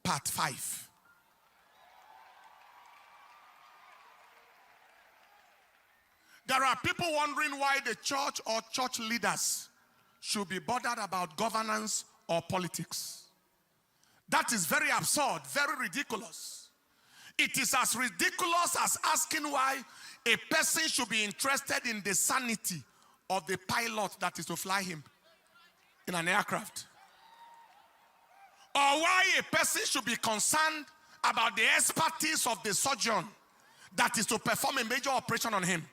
Part 5. There are people wondering why the church or church leaders should be bothered about governance or politics. That is very absurd, very ridiculous. It is as ridiculous as asking why a person should be interested in the sanity of the pilot that is to fly him in an aircraft. Or why a person should be concerned about the expertise of the surgeon that is to perform a major operation on him.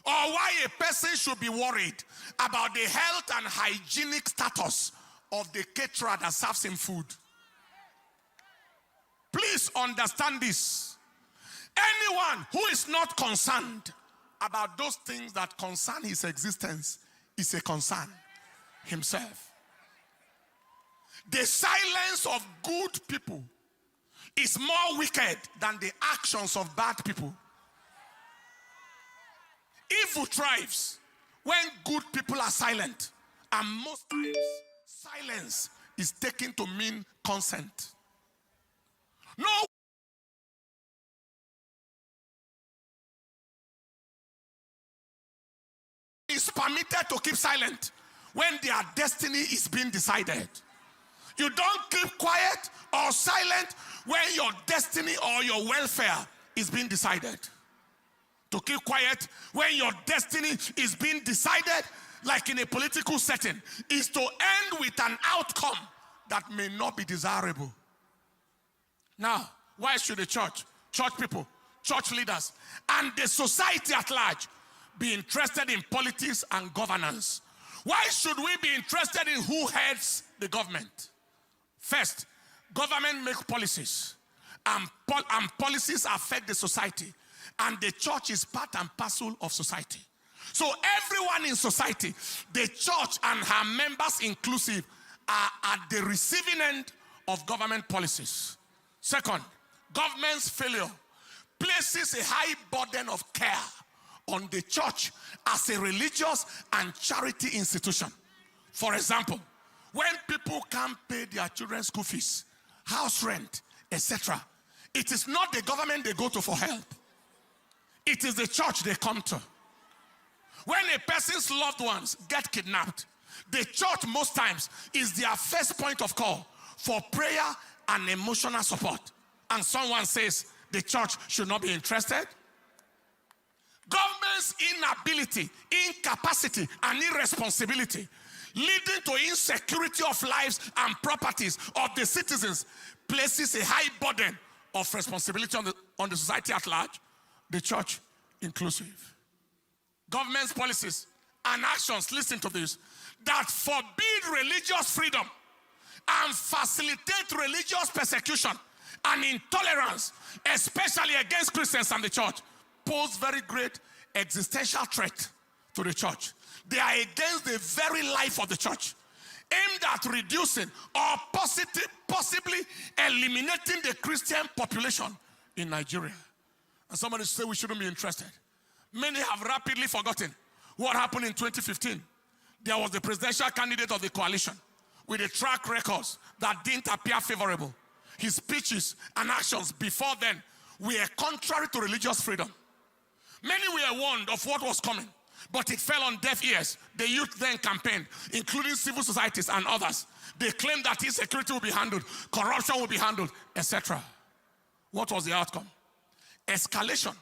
Or why a person should be worried about the health and hygienic status of the caterer that serves him food. Please understand this. Anyone who is not concerned about those things that concern his existence is a concern himself. The silence of good people is more wicked than the actions of bad people. Evil thrives when good people are silent, and most times silence is taken to mean consent. No is permitted to keep silent when their destiny is being decided. You don't keep quiet or silent when your destiny or your welfare is being decided. To keep quiet when your destiny is being decided, like in a political setting, is to end with an outcome that may not be desirable. Now, why should the church people, church leaders, and the society at large be interested in politics and governance? Why should we be interested in who heads the government? First, government makes policies, and policies affect the society. And the church is part and parcel of society. So everyone in society, the church and her members inclusive, are at the receiving end of government policies. Second, government's failure places a high burden of care on the church as a religious and charity institution. For example, when people can't pay their children's school fees, house rent, etc., it is not the government they go to for help. It is the church they come to. When a person's loved ones get kidnapped, the church most times is their first point of call for prayer and emotional support. And someone says the church should not be interested. Government's inability, incapacity, and irresponsibility leading to insecurity of lives and properties of the citizens places a high burden of responsibility on the society at large, the church inclusive. Government's policies and actions, listen to this, that forbid religious freedom and facilitate religious persecution and intolerance, especially against Christians and the church, pose very great existential threat to the church. They are against the very life of the church, aimed at reducing or possibly eliminating the Christian population in Nigeria. And somebody say we shouldn't be interested. Many have rapidly forgotten what happened in 2015. There was the presidential candidate of the coalition with a track record that didn't appear favorable. His speeches and actions before then were contrary to religious freedom. Many were warned of what was coming, but it fell on deaf ears. The youth then campaigned, including civil societies and others. They claimed that insecurity will be handled, corruption will be handled, etc. What was the outcome? Escalation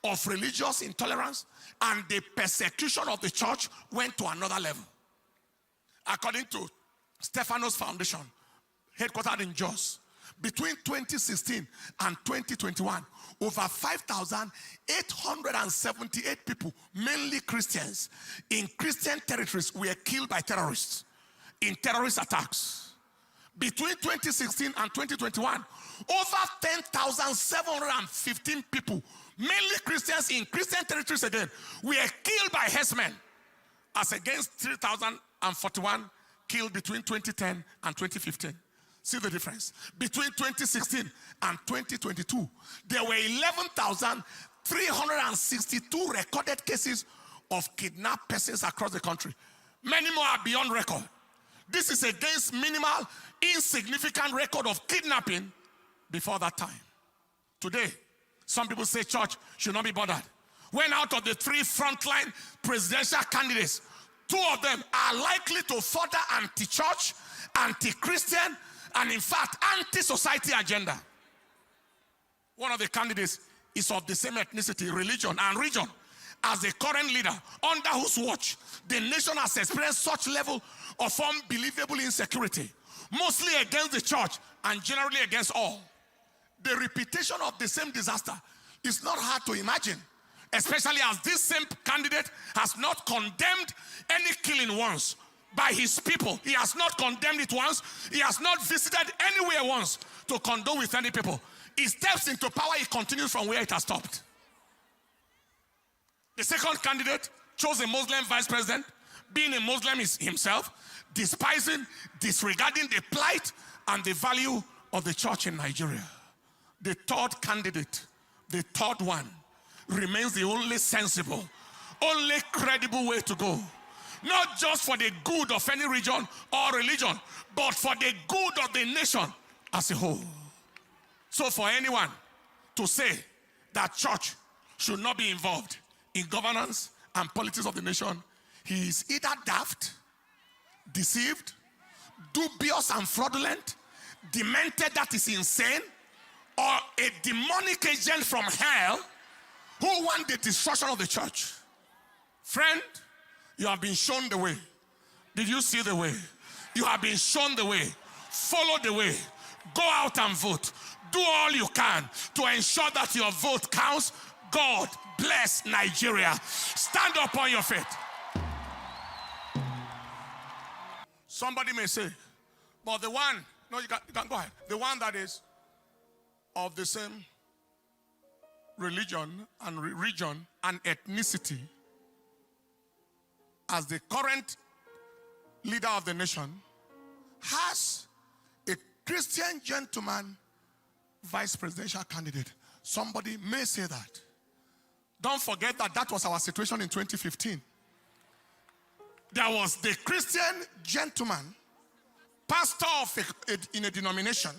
of religious intolerance and the persecution of the church went to another level. According to Stephanos Foundation, headquartered in Jos, between 2016 and 2021, over 5,878 people, mainly Christians, in Christian territories were killed by terrorists in terrorist attacks. Between 2016 and 2021, over 10,715 people, mainly Christians in Christian territories again, were killed by herdsmen, as against 3,041 killed between 2010 and 2015. See the difference. Between 2016 and 2022, there were 11,362 recorded cases of kidnapped persons across the country. Many more are beyond record. This is against minimal, insignificant record of kidnapping before that time. Today, some people say church should not be bothered. When out of the 3 frontline presidential candidates, 2 of them are likely to further anti-church, anti-Christian, and in fact, anti-society agenda. One of the candidates is of the same ethnicity, religion, and region as the current leader, under whose watch the nation has experienced such level of unbelievable insecurity, mostly against the church and generally against all. The repetition of the same disaster is not hard to imagine, especially as this same candidate has not condemned any killing once by his people. He has not condemned it once. He has not visited anywhere once to condone with any people. He steps into power, he continues from where it has stopped. The second candidate chose a Muslim vice president, being a Muslim himself, despising, disregarding the plight and the value of the church in Nigeria. The third candidate, the third one, remains the only sensible, only credible way to go. Not just for the good of any region or religion, but for the good of the nation as a whole. So for anyone to say that church should not be involved in governance and politics of the nation, he is either daft, deceived, dubious and fraudulent, demented, that is insane, or a demonic agent from hell who want the destruction of the church. Friend, you have been shown the way. Did you see the way? You have been shown the way. Follow the way. Go out and vote. Do all you can to ensure that your vote counts. God bless Nigeria. Stand up on your feet. Somebody may say, but the one, no, you can go ahead. The one that is of the same religion and region and ethnicity as the current leader of the nation has a Christian gentleman vice presidential candidate. Somebody may say that. Don't forget that that was our situation in 2015. There was the Christian gentleman, pastor of in a denomination.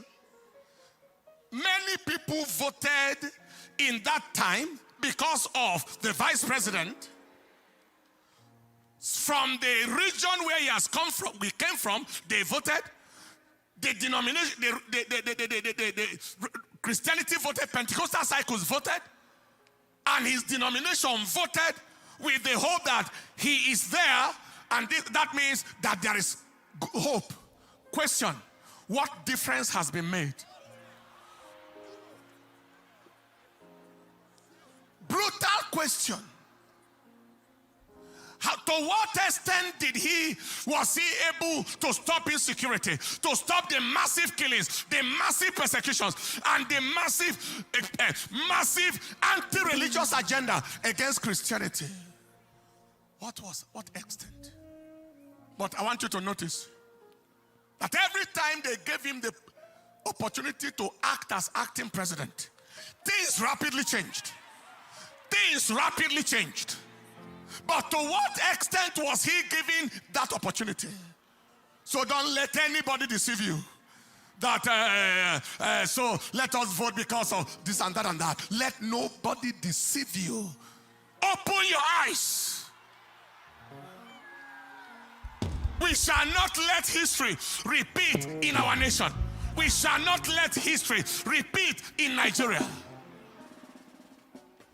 Many people voted in that time because of the vice president. From the region where he has come from, we came from, they voted. The denomination, the Christianity voted, Pentecostal cycles voted, and his denomination voted with the hope that he is there, and that means that there is hope. Question: what difference has been made? Brutal question. To what extent was he able to stop insecurity, to stop the massive killings, the massive persecutions, and the massive anti-religious agenda against Christianity? What extent? But I want you to notice that every time they gave him the opportunity to act as acting president, things rapidly changed. Things rapidly changed. But to what extent was he given that opportunity? So don't let anybody deceive you. That, so let us vote because of this and that and that. Let nobody deceive you. Open your eyes. We shall not let history repeat in our nation. We shall not let history repeat in Nigeria.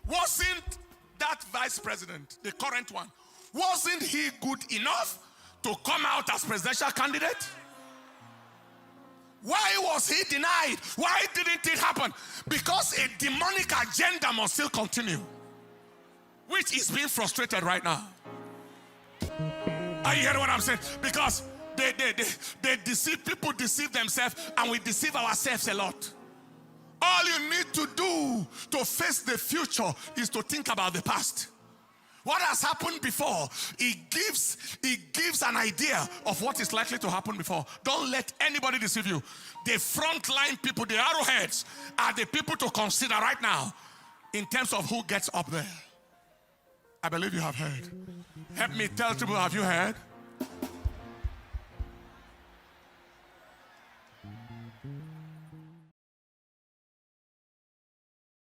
Wasn't that vice president, the current one, wasn't he good enough to come out as presidential candidate? Why was he denied? Why didn't it happen? Because a demonic agenda must still continue, which is being frustrated right now. Are you hearing what I'm saying? Because they deceive, people deceive themselves, and we deceive ourselves a lot. All you need to do to face the future is to think about the past. What has happened before, it gives an idea of what is likely to happen before. Don't let anybody deceive you. The frontline people, the arrowheads, are the people to consider right now in terms of who gets up there. I believe you have heard. Help me tell people, have you heard?